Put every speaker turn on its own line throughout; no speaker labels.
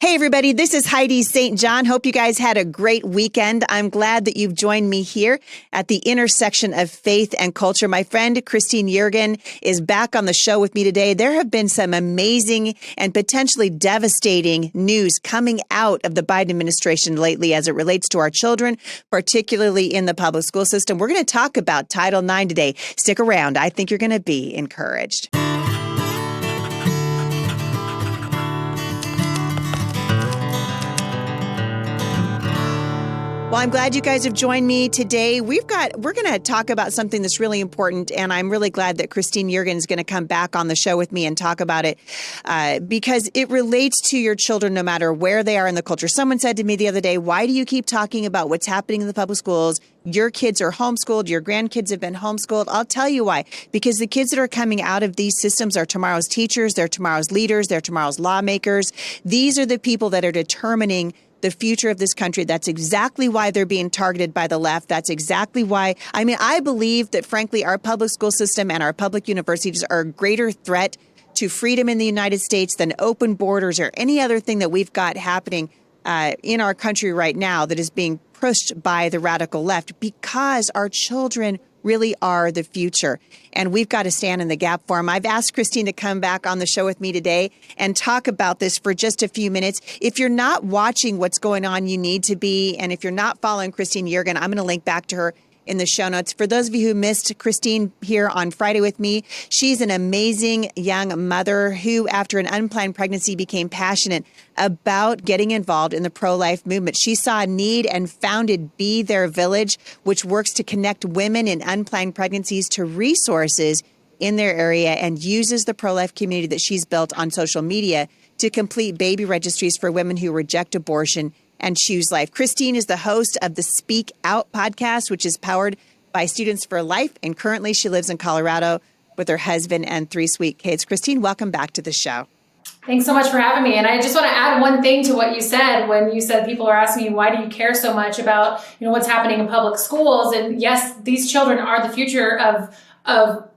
Hey, everybody, this is Heidi St. John. Hope you guys had a great weekend. I'm glad that you've joined me here at the intersection of faith and culture. My friend Christine Yeargin is back on the show with me today. There have been some amazing and potentially devastating news coming out of the Biden administration lately as it relates to our children, particularly in the public school system. We're going to talk about Title IX today. Stick around. I think you're going to be encouraged. Well, I'm glad you guys have joined me today. We're going to talk about something that's really important, and I'm really glad that Christine Yeargin is going to come back on the show with me and talk about it because it relates to your children no matter where they are in the culture. Someone said to me the other day, why do you keep talking about what's happening in the public schools? Your kids are homeschooled. Your grandkids have been homeschooled. I'll tell you why. Because the kids that are coming out of these systems are tomorrow's teachers. They're tomorrow's leaders. They're tomorrow's lawmakers. These are the people that are determining the future of this country. That's exactly why they're being targeted by the left. That's exactly why. I believe that, frankly, our public school system and our public universities are a greater threat to freedom in the United States than open borders or any other thing that we've got happening in our country right now that is being pushed by the radical left, because our children really are the future. And we've got to stand in the gap for them. I've asked Christine to come back on the show with me today and talk about this for just a few minutes. If you're not watching what's going on, you need to be. And if you're not following Christine Yeargin, I'm going to link back to her in the show notes. For those of you who missed Christine here on Friday with me, she's an amazing young mother who, after an unplanned pregnancy, became passionate about getting involved in the pro-life movement. She saw a need and founded Be Their Village, which works to connect women in unplanned pregnancies to resources in their area and uses the pro-life community that she's built on social media to complete baby registries for women who reject abortion and choose life. Christine is the host of the Speak Out podcast, which is powered by Students for Life. And currently she lives in Colorado with her husband and 3 sweet kids. Christine, welcome back to the show.
Thanks so much for having me. And I just want to add one thing to what you said when you said people are asking you, why do you care so much about, what's happening in public schools? And yes, these children are the future of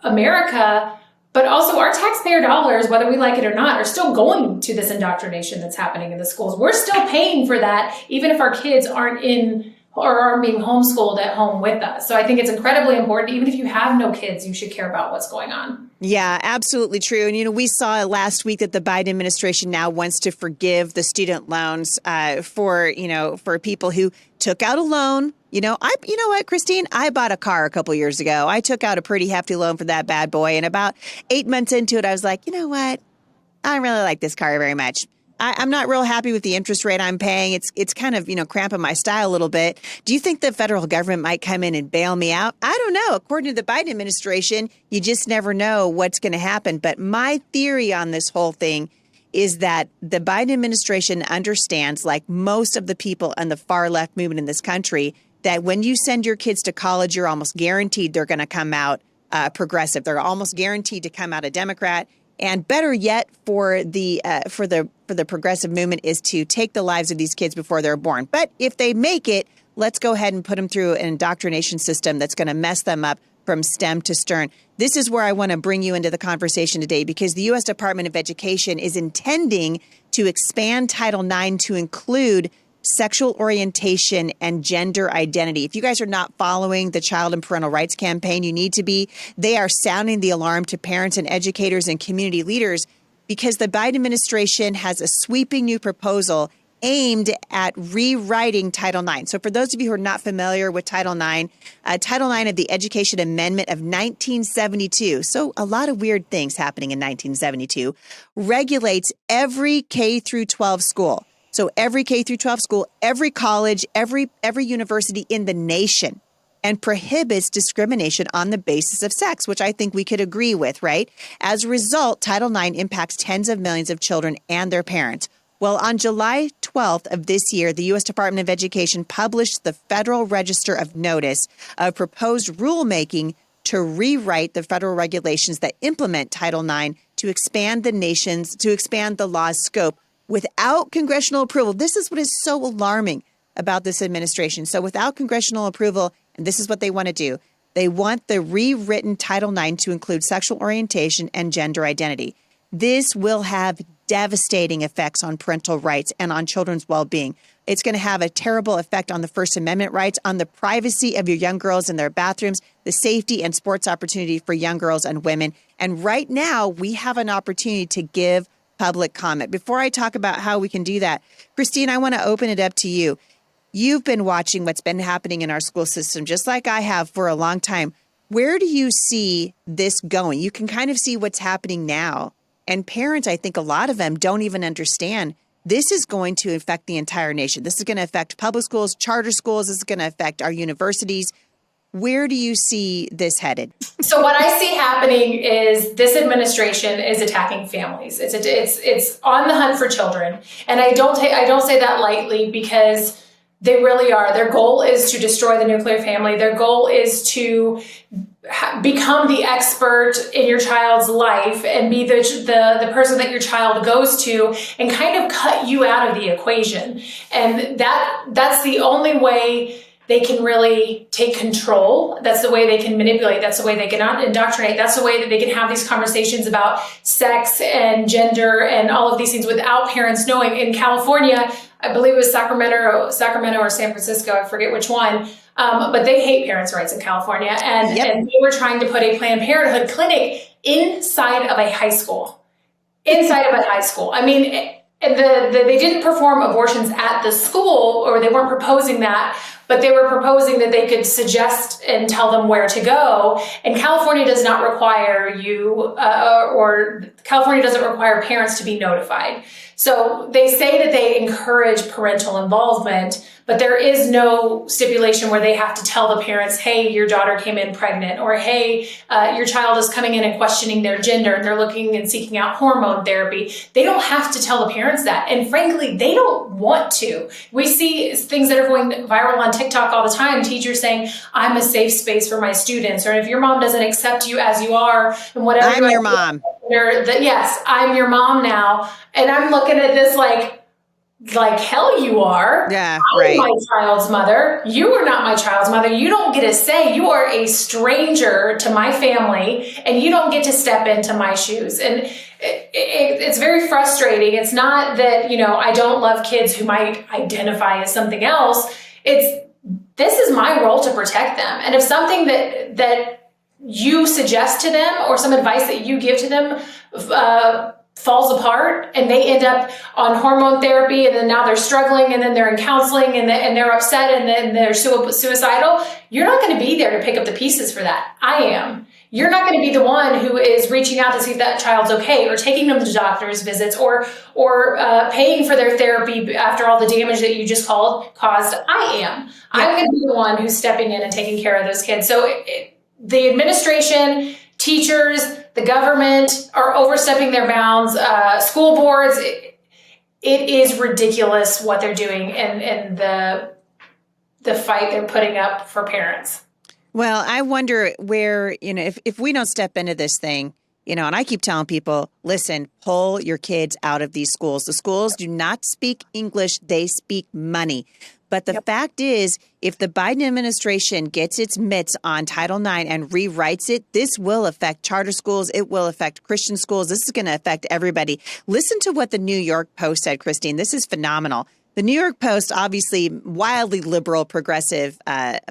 America. But also our taxpayer dollars, whether we like it or not, are still going to this indoctrination that's happening in the schools. We're still paying for that, even if our kids aren't in or aren't being homeschooled at home with us. So I think it's incredibly important. Even if you have no kids, you should care about what's going on.
Yeah, absolutely true. And, we saw last week that the Biden administration now wants to forgive the student loans for people who took out a loan. You know what, Christine? I bought a car a couple years ago. I took out a pretty hefty loan for that bad boy. And about 8 months into it, I was like, you know what? I don't really like this car very much. I'm not real happy with the interest rate I'm paying. It's kind of, cramping my style a little bit. Do you think the federal government might come in and bail me out? I don't know. According to the Biden administration, you just never know what's going to happen. But my theory on this whole thing is that the Biden administration understands, like most of the people in the far left movement in this country, that when you send your kids to college, you're almost guaranteed they're going to come out progressive. They're almost guaranteed to come out a Democrat. And better yet, for the progressive movement is to take the lives of these kids before they're born. But if they make it, let's go ahead and put them through an indoctrination system that's going to mess them up from stem to stern. This is where I want to bring you into the conversation today, because the U.S. Department of Education is intending to expand Title IX to include sexual orientation and gender identity. If you guys are not following the Child and Parental Rights Campaign, you need to be. They are sounding the alarm to parents and educators and community leaders because the Biden administration has a sweeping new proposal aimed at rewriting Title IX. So for those of you who are not familiar with Title IX, Title IX of the Education Amendment of 1972, so a lot of weird things happening in 1972, regulates every K through 12 school. So every K through 12 school, every college, every university in the nation, and prohibits discrimination on the basis of sex, which I think we could agree with, right? As a result, Title IX impacts tens of millions of children and their parents. Well, on July 12th of this year, the U.S. Department of Education published the Federal Register of Notice of proposed rulemaking to rewrite the federal regulations that implement Title IX to expand the law's scope without congressional approval. This is what is so alarming about this administration. So without congressional approval, and this is what they want to do, they want the rewritten Title IX to include sexual orientation and gender identity. This will have devastating effects on parental rights and on children's well-being. It's going to have a terrible effect on the First Amendment rights, on the privacy of your young girls in their bathrooms, the safety and sports opportunity for young girls and women. And right now, we have an opportunity to give public comment. Before I talk about how we can do that, Christine, I want to open it up to you. You've been watching what's been happening in our school system, just like I have for a long time. Where do you see this going? You can kind of see what's happening now. And parents, I think a lot of them don't even understand this is going to affect the entire nation. This is going to affect public schools, charter schools. This is going to affect our universities. Where do you see this headed?
So what I see happening is this administration is attacking families. It's on the hunt for children. And I don't say that lightly, because they really are. Their goal is to destroy the nuclear family. Their goal is to become the expert in your child's life and be the person that your child goes to, and kind of cut you out of the equation. And that's the only way they can really take control. That's the way they can manipulate. That's the way they can indoctrinate. That's the way that they can have these conversations about sex and gender and all of these things without parents knowing. In California, I believe it was Sacramento or San Francisco, I forget which one, but they hate parents' rights in California. And they were trying to put a Planned Parenthood clinic inside of a high school. I mean, they didn't perform abortions at the school, or they weren't proposing that, but they were proposing that they could suggest and tell them where to go. And California does not require California doesn't require parents to be notified. So they say that they encourage parental involvement, but there is no stipulation where they have to tell the parents, hey, your daughter came in pregnant, or hey, your child is coming in and questioning their gender and they're looking and seeking out hormone therapy. They don't have to tell the parents that. And frankly, they don't want to. We see things that are going viral on TikTok all the time. Teachers saying, I'm a safe space for my students. Or if your mom doesn't accept you as you are and whatever.
I'm your mom.
Yes, I'm your mom now. And I'm looking at this like hell you are.
Yeah,
I'm my child's mother. You are not my child's mother. You don't get a say. You are a stranger to my family, and you don't get to step into my shoes. And it's very frustrating. It's not that, I don't love kids who might identify as something else. This is my role to protect them. And if something that you suggest to them, or some advice that you give to them falls apart, and they end up on hormone therapy, and then now they're struggling, and then they're in counseling, and they're upset, and then they're suicidal, you're not going to be there to pick up the pieces for that. I am. You're not going to be the one who is reaching out to see if that child's okay, or taking them to doctor's visits, or paying for their therapy after all the damage that you just caused. I am. Yeah. I'm going to be the one who's stepping in and taking care of those kids. So the administration, teachers, the government are overstepping their bounds. School boards, it is ridiculous what they're doing, and the fight they're putting up for parents.
Well, I wonder where, if we don't step into this thing, and I keep telling people, listen, pull your kids out of these schools. The schools do not speak English. They speak money. But the fact is, if the Biden administration gets its mitts on Title IX and rewrites it, this will affect charter schools. It will affect Christian schools. This is going to affect everybody. Listen to what the New York Post said, Christine. This is phenomenal. The New York Post, obviously wildly liberal, progressive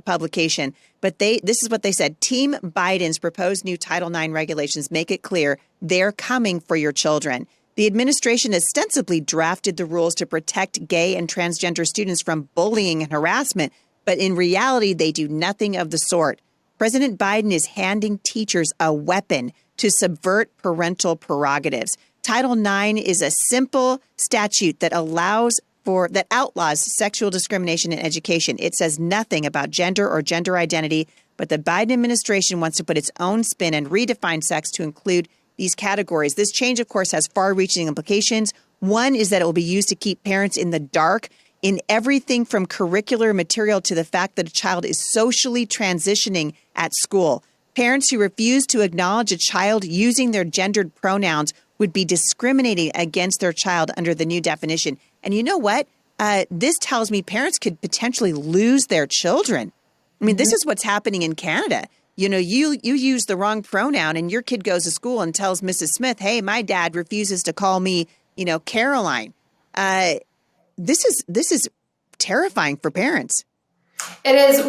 publication, but this is what they said. Team Biden's proposed new Title IX regulations make it clear they're coming for your children. The administration ostensibly drafted the rules to protect gay and transgender students from bullying and harassment, but in reality, they do nothing of the sort. President Biden is handing teachers a weapon to subvert parental prerogatives. Title IX is a simple statute that outlaws sexual discrimination in education. It says nothing about gender or gender identity, but the Biden administration wants to put its own spin and redefine sex to include these categories. This change, of course, has far-reaching implications. One is that it will be used to keep parents in the dark in everything from curricular material to the fact that a child is socially transitioning at school. Parents who refuse to acknowledge a child using their gendered pronouns would be discriminating against their child under the new definition. And you know what? This tells me parents could potentially lose their children. I mean, this is what's happening in Canada. You use the wrong pronoun and your kid goes to school and tells Mrs. Smith, hey, my dad refuses to call me Caroline. This is terrifying for parents.
It is.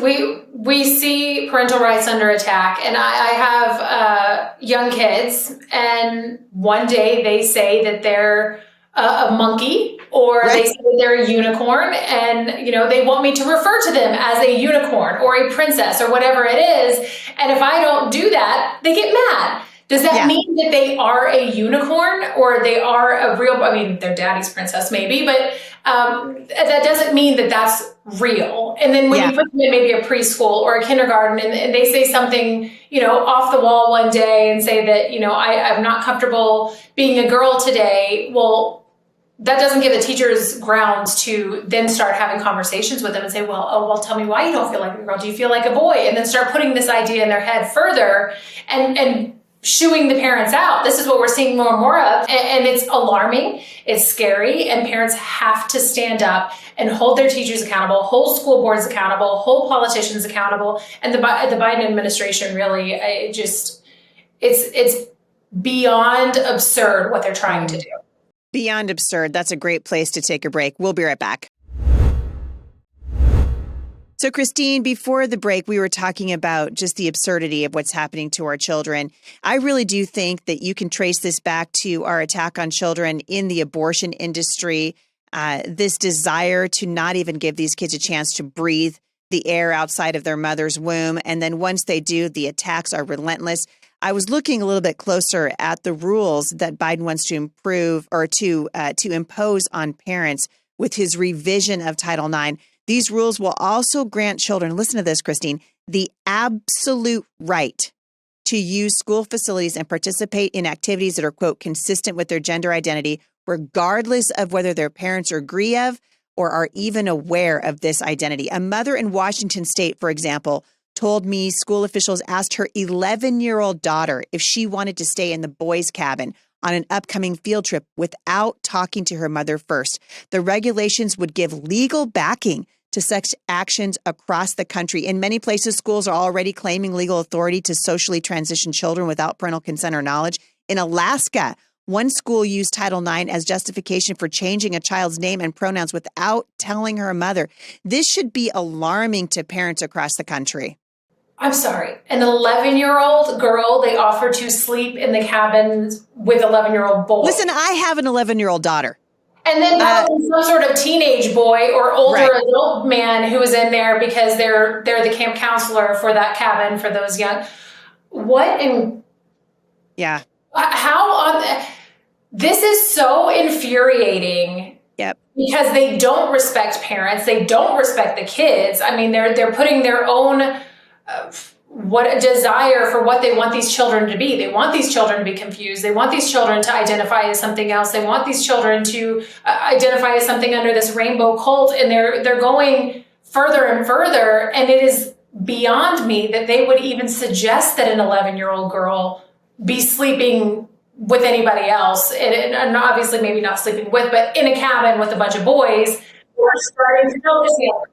We see parental rights under attack, and I have young kids, and one day they say that they're a monkey, or
Right.
they say that they're a unicorn, and they want me to refer to them as a unicorn or a princess or whatever it is. And if I don't do that, they get mad. Does that mean that they are a unicorn or they are a real, their daddy's princess maybe, but that doesn't mean that that's real. And then when you put them in maybe a preschool or a kindergarten and they say something, off the wall one day and say that, I'm not comfortable being a girl today. Well, that doesn't give the teachers grounds to then start having conversations with them and say, well, tell me why you don't feel like a girl. Do you feel like a boy? And then start putting this idea in their head further and shooing the parents out. This is what we're seeing more and more of. And it's alarming. It's scary. And parents have to stand up and hold their teachers accountable, hold school boards accountable, hold politicians accountable. And the Biden administration really, it's beyond absurd what they're trying to do.
Beyond absurd. That's a great place to take a break. We'll be right back. So, Christine, before the break, we were talking about just the absurdity of what's happening to our children. I really do think that you can trace this back to our attack on children in the abortion industry, this desire to not even give these kids a chance to breathe the air outside of their mother's womb. And then once they do, the attacks are relentless. I was looking a little bit closer at the rules that Biden wants to improve or to impose on parents with his revision of Title IX. These rules will also grant children, listen to this, Christine, the absolute right to use school facilities and participate in activities that are, quote, consistent with their gender identity, regardless of whether their parents agree of or are even aware of this identity. A mother in Washington state, for example, told me school officials asked her 11-year-old daughter if she wanted to stay in the boys' cabin on an upcoming field trip without talking to her mother first. The regulations would give legal backing to such actions across the country. In many places, schools are already claiming legal authority to socially transition children without parental consent or knowledge. In Alaska, one school used Title IX as justification for changing a child's name and pronouns without telling her mother. This should be alarming to parents across the country.
I'm sorry, an 11-year-old girl, they offer to sleep in the cabins with 11-year-old boys.
Listen, I have an 11-year-old daughter.
And then probably some sort of teenage boy or older adult man who is in there because they're the camp counselor for that cabin for those young. What in?
Yeah.
How on? This is so infuriating.
Yep.
Because they don't respect parents. They don't respect the kids. I mean, they're putting their own what a desire for what they want these children to be. They want these children to be confused. They want these children to identify as something else. They want these children to identify as something under this rainbow cult. And they're going further and further. And it is beyond me that they would even suggest that an 11-year-old girl be sleeping with anybody else. And obviously maybe not sleeping with, but in a cabin with a bunch of boys who are starting to notice the other.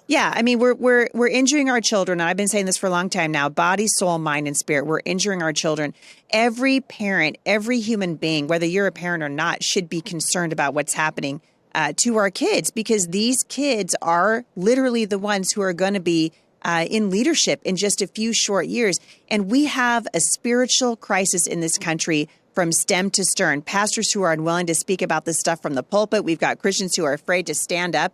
Yeah, I mean, we're injuring our children. I've been saying this for a long time now. Body, soul, mind, and spirit. We're injuring our children. Every parent, every human being, whether you're a parent or not, should be concerned about what's happening to our kids, because these kids are literally the ones who are going to be in leadership in just a few short years. And we have a spiritual crisis in this country from stem to stern. Pastors who are unwilling to speak about this stuff from the pulpit. We've got Christians who are afraid to stand up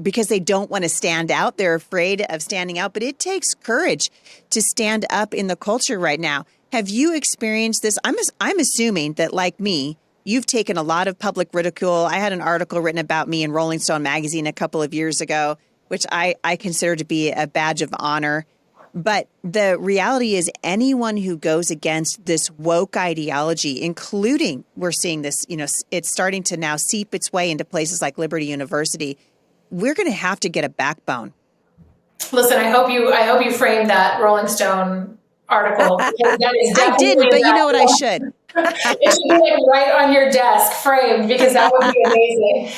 because they don't want to stand out. They're afraid of standing out. But it takes courage to stand up in the culture right now. Have you experienced this? I'm assuming that, like me, you've taken a lot of public ridicule. I had an article written about me in Rolling Stone magazine a couple of years ago, which I consider to be a badge of honor. But the reality is anyone who goes against this woke ideology, including we're seeing this, it's starting to now seep its way into places like Liberty University. We're going to have to get a backbone.
Listen, I hope you framed that Rolling Stone article. That is
I didn't, but you know what? I should.
It should be like right on your desk, framed, because that would be amazing.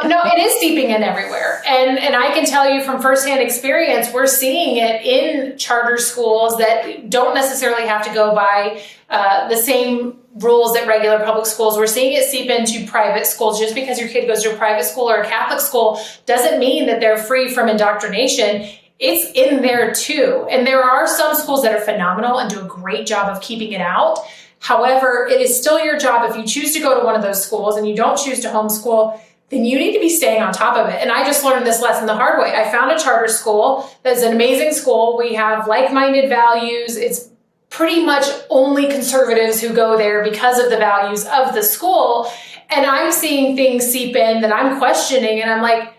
No, it is seeping in everywhere. And I can tell you from firsthand experience, we're seeing it in charter schools that don't necessarily have to go by the same rules at regular public schools. We're seeing it seep into private schools. Just because your kid goes to a private school or a Catholic school doesn't mean that they're free from indoctrination. It's in there too. And there are some schools that are phenomenal and do a great job of keeping it out. However, it is still your job. If you choose to go to one of those schools and you don't choose to homeschool, then you need to be staying on top of it. And I just learned this lesson the hard way. I found a charter school that's an amazing school. We have like-minded values. It's pretty much only conservatives who go there because of the values of the school. And I'm seeing things seep in that I'm questioning. And I'm like,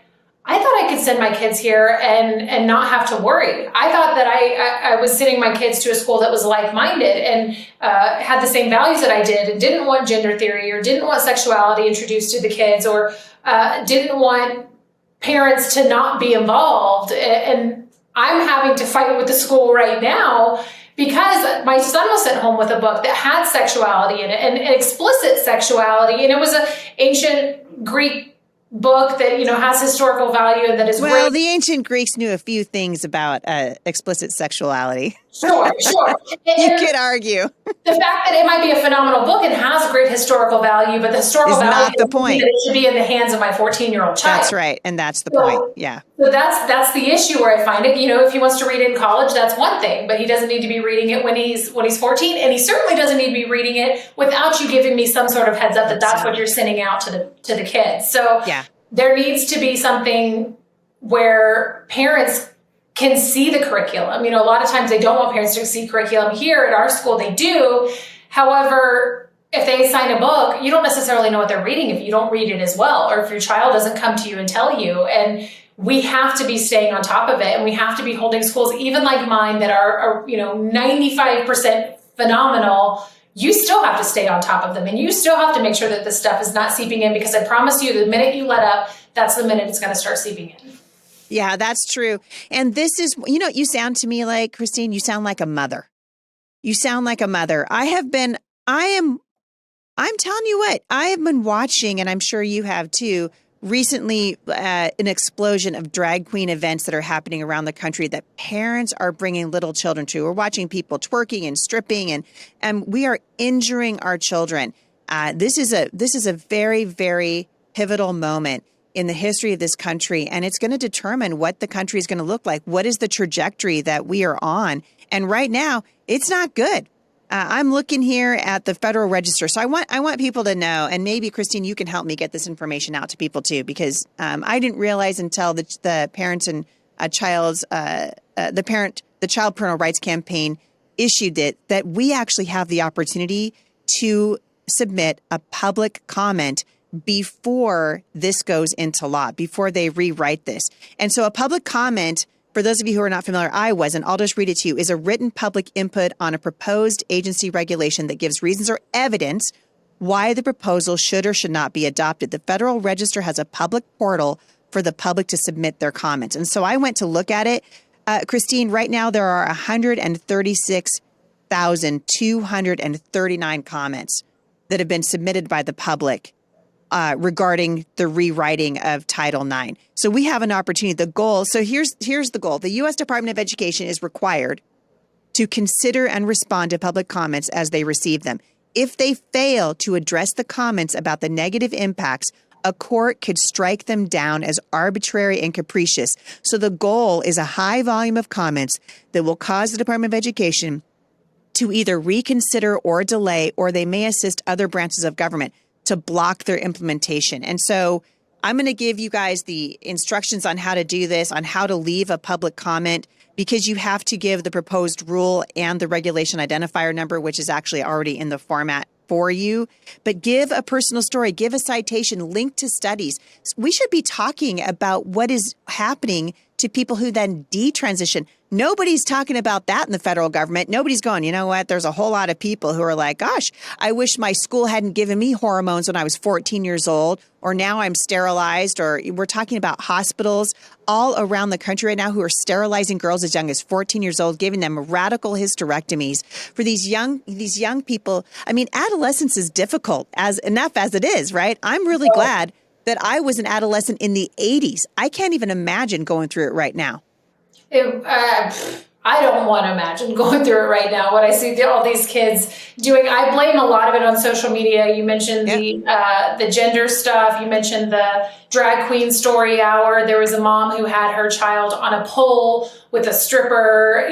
I thought I could send my kids here and not have to worry. I thought that I was sending my kids to a school that was like-minded and had the same values that I did and didn't want gender theory or didn't want sexuality introduced to the kids or didn't want parents to not be involved. And I'm having to fight with the school right now because my son was sent home with a book that had sexuality in it and explicit sexuality. And it was an ancient Greek book that, has historical value and that is
well,
great.
The ancient Greeks knew a few things about explicit sexuality.
Sure.
You could argue.
The fact that it might be a phenomenal book and has great historical value, but the historical value
not the point.
That it should be in the hands of my 14-year-old child.
That's right. And that's the point. Yeah.
So that's the issue where I find it. If he wants to read it in college, that's one thing, but he doesn't need to be reading it when he's 14, and he certainly doesn't need to be reading it without you giving me some sort of heads up that that's what you're sending out to the kids. So
yeah.
There needs to be something where parents can see the curriculum. A lot of times they don't want parents to see curriculum. Here at our school, they do. However, if they assign a book, you don't necessarily know what they're reading if you don't read it as well, or if your child doesn't come to you and tell you. And we have to be staying on top of it, and we have to be holding schools, even like mine, that are 95% phenomenal. You still have to stay on top of them, and you still have to make sure that this stuff is not seeping in, because I promise you, the minute you let up, that's the minute it's going to start seeping in.
Yeah, that's true. And this is, you sound to me like, Christine, you sound like a mother. You sound like a mother. I'm telling you what, I have been watching, and I'm sure you have too, recently an explosion of drag queen events that are happening around the country that parents are bringing little children to. We're watching people twerking and stripping, and we are injuring our children. This is a very, very pivotal moment in the history of this country, and it's going to determine what the country is going to look like. What is the trajectory that we are on? And right now, it's not good. I'm looking here at the Federal Register. So I want people to know, and maybe, Christine, you can help me get this information out to people too, because I didn't realize until the parents and the Child Parental Rights Campaign issued it, that we actually have the opportunity to submit a public comment before this goes into law, before they rewrite this. And so a public comment, for those of you who are not familiar, I wasn't, I'll just read it to you, is a written public input on a proposed agency regulation that gives reasons or evidence why the proposal should or should not be adopted. The Federal Register has a public portal for the public to submit their comments. And so I went to look at it. Christine, right now there are 136,239 comments that have been submitted by the public regarding the rewriting of Title IX. So we have an opportunity. The goal, so here's the goal. The U.S. Department of Education is required to consider and respond to public comments as they receive them. If they fail to address the comments about the negative impacts, a court could strike them down as arbitrary and capricious. So the goal is a high volume of comments that will cause the Department of Education to either reconsider or delay, or they may assist other branches of government to block their implementation. And so I'm going to give you guys the instructions on how to do this, on how to leave a public comment, because you have to give the proposed rule and the regulation identifier number, which is actually already in the format for you. But give a personal story, give a citation, link to studies. We should be talking about what is happening to people who then detransition. Nobody's talking about that in the federal government. Nobody's going, you know what? There's a whole lot of people who are like, gosh, I wish my school hadn't given me hormones when I was 14 years old, or now I'm sterilized. Or we're talking about hospitals all around the country right now who are sterilizing girls as young as 14 years old, giving them radical hysterectomies for these young people. I mean, adolescence is difficult enough as it is, right? I'm really glad that I was an adolescent in the 80s. I can't even imagine going through it right now.
I I don't want to imagine going through it right now. What I see all these kids doing, I blame a lot of it on social media. You mentioned the gender stuff. You mentioned the drag queen story hour. There was a mom who had her child on a pole with a stripper.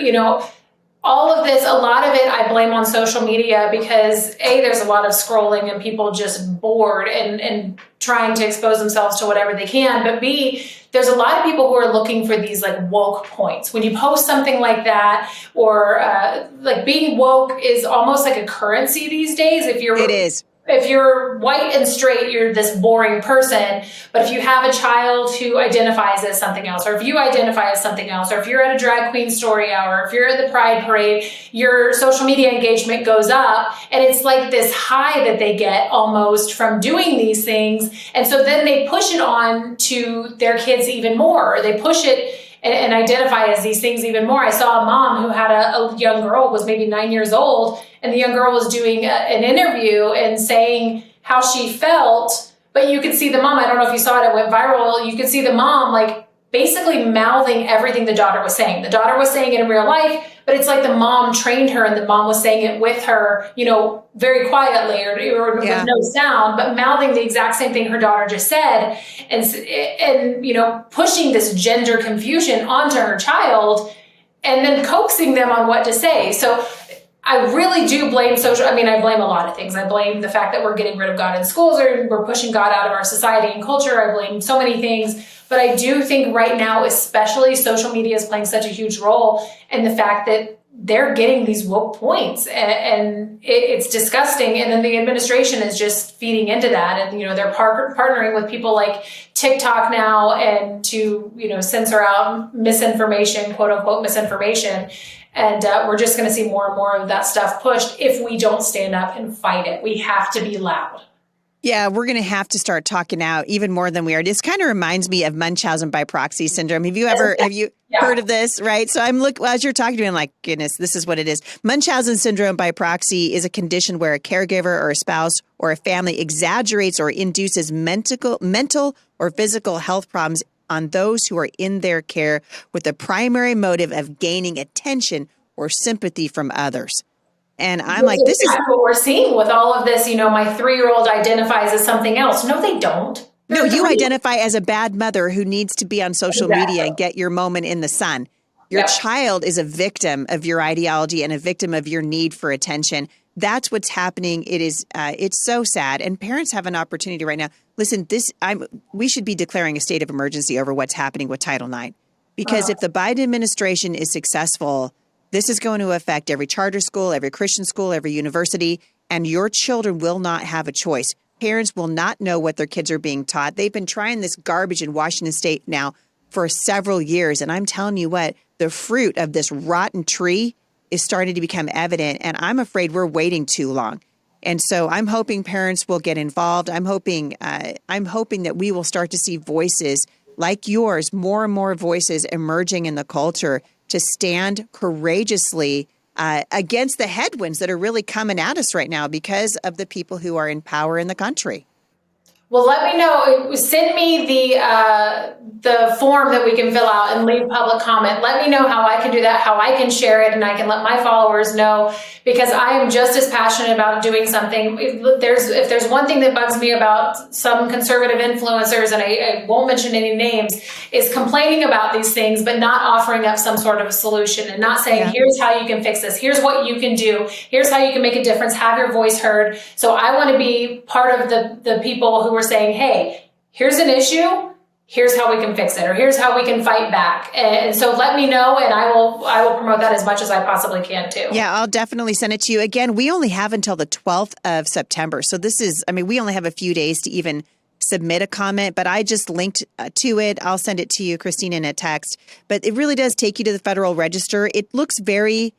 All of this, a lot of it I blame on social media because A, there's a lot of scrolling and people just bored and trying to expose themselves to whatever they can. But B, there's a lot of people who are looking for these like woke points. When you post something like that, or like being woke is almost like a currency these days.
It is.
If you're white and straight, you're this boring person. But if you have a child who identifies as something else, or if you identify as something else, or if you're at a drag queen story hour, if you're at the Pride Parade, your social media engagement goes up. And it's like this high that they get almost from doing these things. And so then they push it on to their kids even more. They push it and identify as these things even more. I saw a mom who had a young girl, was maybe 9 years old, and the young girl was doing an interview and saying how she felt, but you could see the mom, I don't know if you saw it, it went viral, you could see the mom like basically mouthing everything the daughter was saying. The daughter was saying it in real life, but it's like the mom trained her and the mom was saying it with her, very quietly or with no sound, but mouthing the exact same thing her daughter just said and pushing this gender confusion onto her child and then coaxing them on what to say. So I really do blame I blame a lot of things. I blame the fact that we're getting rid of God in schools or we're pushing God out of our society and culture. I blame so many things. But I do think right now, especially social media is playing such a huge role in the fact that they're getting these woke points and it's disgusting. And then the administration is just feeding into that. And, they're partnering with people like TikTok now and to, censor out misinformation, quote unquote misinformation. And we're just going to see more and more of that stuff pushed if we don't stand up and fight it. We have to be loud.
Yeah, we're going to have to start talking out even more than we are. This kind of reminds me of Munchausen by proxy syndrome. Have you heard of this? Right. So as you're talking to me, I'm like, goodness, this is what it is. Munchausen syndrome by proxy is a condition where a caregiver or a spouse or a family exaggerates or induces mental or physical health problems on those who are in their care with the primary motive of gaining attention or sympathy from others. And I'm like, this is
what we're seeing with all of this. My 3-year-old identifies as something else. No, they don't.
No, you identify as a bad mother who needs to be on social media and get your moment in the sun. Your child is a victim of your ideology and a victim of your need for attention. That's what's happening. It's so sad. And parents have an opportunity right now. Listen, we should be declaring a state of emergency over what's happening with Title IX. Because if the Biden administration is successful, this is going to affect every charter school, every Christian school, every university, and your children will not have a choice. Parents will not know what their kids are being taught. They've been trying this garbage in Washington State now for several years. And I'm telling you what, the fruit of this rotten tree is starting to become evident. And I'm afraid we're waiting too long. And so I'm hoping parents will get involved. I'm hoping that we will start to see voices like yours, more and more voices emerging in the culture to stand courageously against the headwinds that are really coming at us right now because of the people who are in power in the country.
Well, let me know. Send me the form that we can fill out and leave public comment. Let me know how I can do that, how I can share it, and I can let my followers know, because I am just as passionate about doing something. If there's one thing that bugs me about some conservative influencers, and I won't mention any names, is complaining about these things, but not offering up some sort of a solution and not saying, here's how you can fix this. Here's what you can do. Here's how you can make a difference. Have your voice heard. So I want to be part of the people who are saying, hey, here's an issue, here's how we can fix it, or here's how we can fight back. And so let me know, and I will promote that as much as I possibly can too.
Yeah, I'll definitely send it to you. Again, we only have until the 12th of September. So we only have a few days to even submit a comment, but I just linked to it. I'll send it to you, Christine, in a text. But it really does take you to the Federal Register. It looks very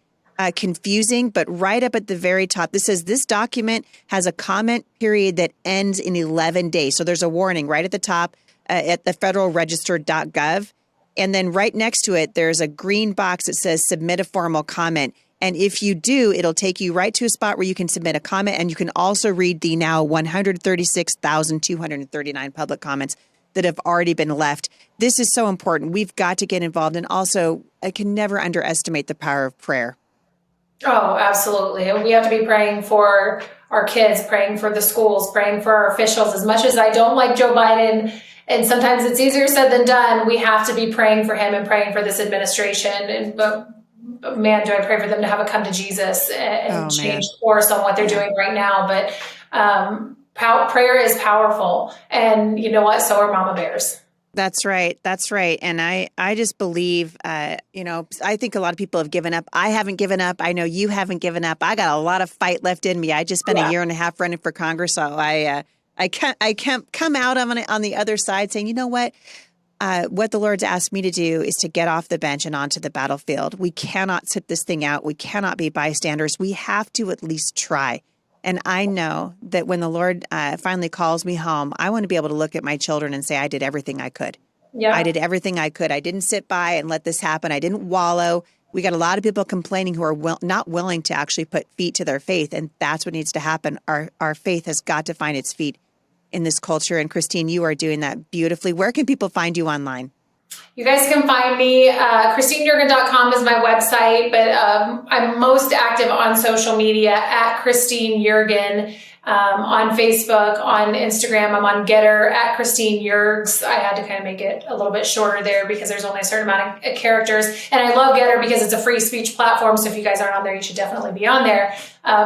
confusing, but right up at the very top, this says this document has a comment period that ends in 11 days. So there's a warning right at the top at the federalregister.gov. And then right next to it, there's a green box that says submit a formal comment. And if you do, it'll take you right to a spot where you can submit a comment. And you can also read the now 136,239 public comments. that have already been left. This is so important. We've got to get involved. And also, I can never underestimate the power of prayer.
Oh, absolutely. And we have to be praying for our kids, praying for the schools, praying for our officials. As much as I don't like Joe Biden, and sometimes it's easier said than done, we have to be praying for him and praying for this administration. And man, do I pray for them to have a come to Jesus and change course on what they're doing right now. But prayer is powerful. And you know what? So are mama bears.
That's right. That's right. And I just believe, I think a lot of people have given up. I haven't given up. I know you haven't given up. I got a lot of fight left in me. I just spent a year and a half running for Congress. So I can't come out on the other side saying, you know what the Lord's asked me to do is to get off the bench and onto the battlefield. We cannot sit this thing out. We cannot be bystanders. We have to at least try. And I know that when the Lord finally calls me home, I want to be able to look at my children and say, I did everything I could. Yeah. I did everything I could. I didn't sit by and let this happen. I didn't wallow. We got a lot of people complaining who are not willing to actually put feet to their faith. And that's what needs to happen. Our faith has got to find its feet in this culture. And Christine, you are doing that beautifully. Where can people find you online?
You guys can find me. ChristineYeargin.com is my website, but I'm most active on social media at Christine Yeargin, on Facebook, on Instagram. I'm on Getter at Christine Yeargs. I had to kind of make it a little bit shorter there because there's only a certain amount of characters. And I love Getter because it's a free speech platform. So if you guys aren't on there, you should definitely be on there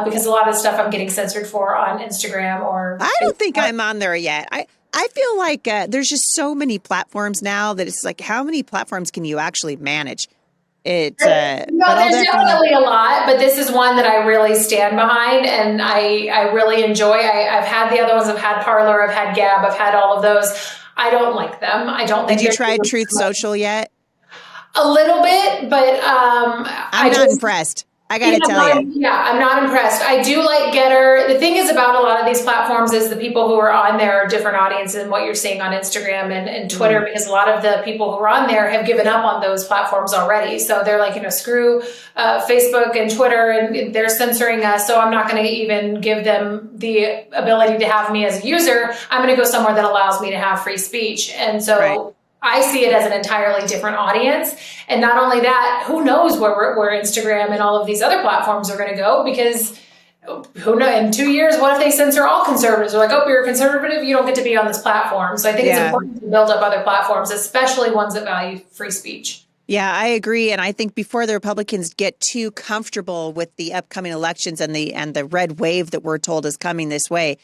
because a lot of the stuff I'm getting censored for on Instagram or
I don't think I'm on there yet. I feel like there's just so many platforms now that it's like, how many platforms can you actually manage? There's
definitely a lot, but this is one that I really stand behind and I really enjoy. I've had the other ones. I've had Parler, I've had Gab, I've had all of those. I don't like them. I don't think.
Did you try Truth Social yet?
A little bit, but
I'm not impressed. I got to tell you.
Yeah, I'm not impressed. I do like Getter. The thing is about a lot of these platforms is the people who are on there are different audiences than what you're seeing on Instagram and Twitter, because a lot of the people who are on there have given up on those platforms already. So they're like, screw Facebook and Twitter and they're censoring us. So I'm not going to even give them the ability to have me as a user. I'm going to go somewhere that allows me to have free speech. And so right. I see it as an entirely different audience. And not only that, who knows where Instagram and all of these other platforms are going to go, because who knows, in 2 years, what if they censor all conservatives? They're like, oh, you're a conservative, you don't get to be on this platform. So I think it's important to build up other platforms, especially ones that value free speech.
Yeah, I agree. And I think before the Republicans get too comfortable with the upcoming elections and the red wave that we're told is coming this way,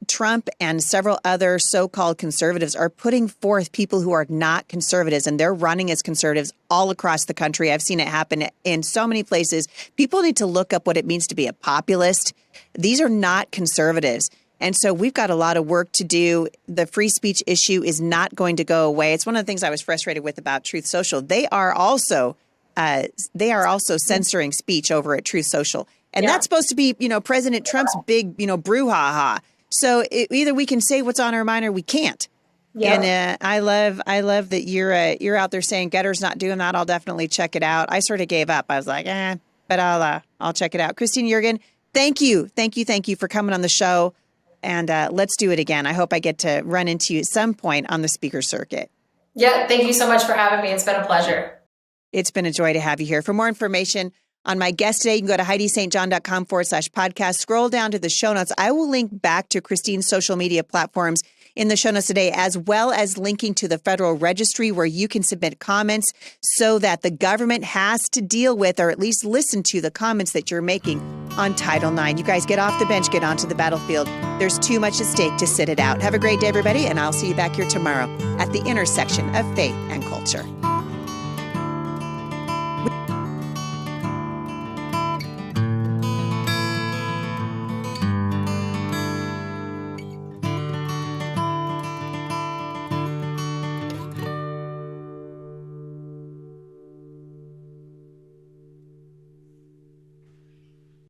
Trump and several other so-called conservatives are putting forth people who are not conservatives, and they're running as conservatives all across the country. I've seen it happen in so many places. People need to look up what it means to be a populist. These are not conservatives. And so we've got a lot of work to do. The free speech issue is not going to go away. It's one of the things I was frustrated with about Truth Social. They are also censoring speech over at Truth Social. And that's supposed to be, President Trump's big, brouhaha. So either we can say what's on our mind or we can't. Yeah. And I love that you're out there saying Getter's not doing that. I'll definitely check it out. I sort of gave up. I was like, but I'll check it out. Christine Yeargin, thank you for coming on the show. And let's do it again. I hope I get to run into you at some point on the speaker circuit.
Yeah, thank you so much for having me. It's been a pleasure.
It's been a joy to have you here. For more information on my guest today, you can go to HeidiSt.John.com/podcast. Scroll down to the show notes. I will link back to Christine's social media platforms in the show notes today, as well as linking to the Federal Registry where you can submit comments so that the government has to deal with or at least listen to the comments that you're making on Title IX. You guys get off the bench, get onto the battlefield. There's too much at stake to sit it out. Have a great day, everybody, and I'll see you back here tomorrow at the intersection of faith and culture.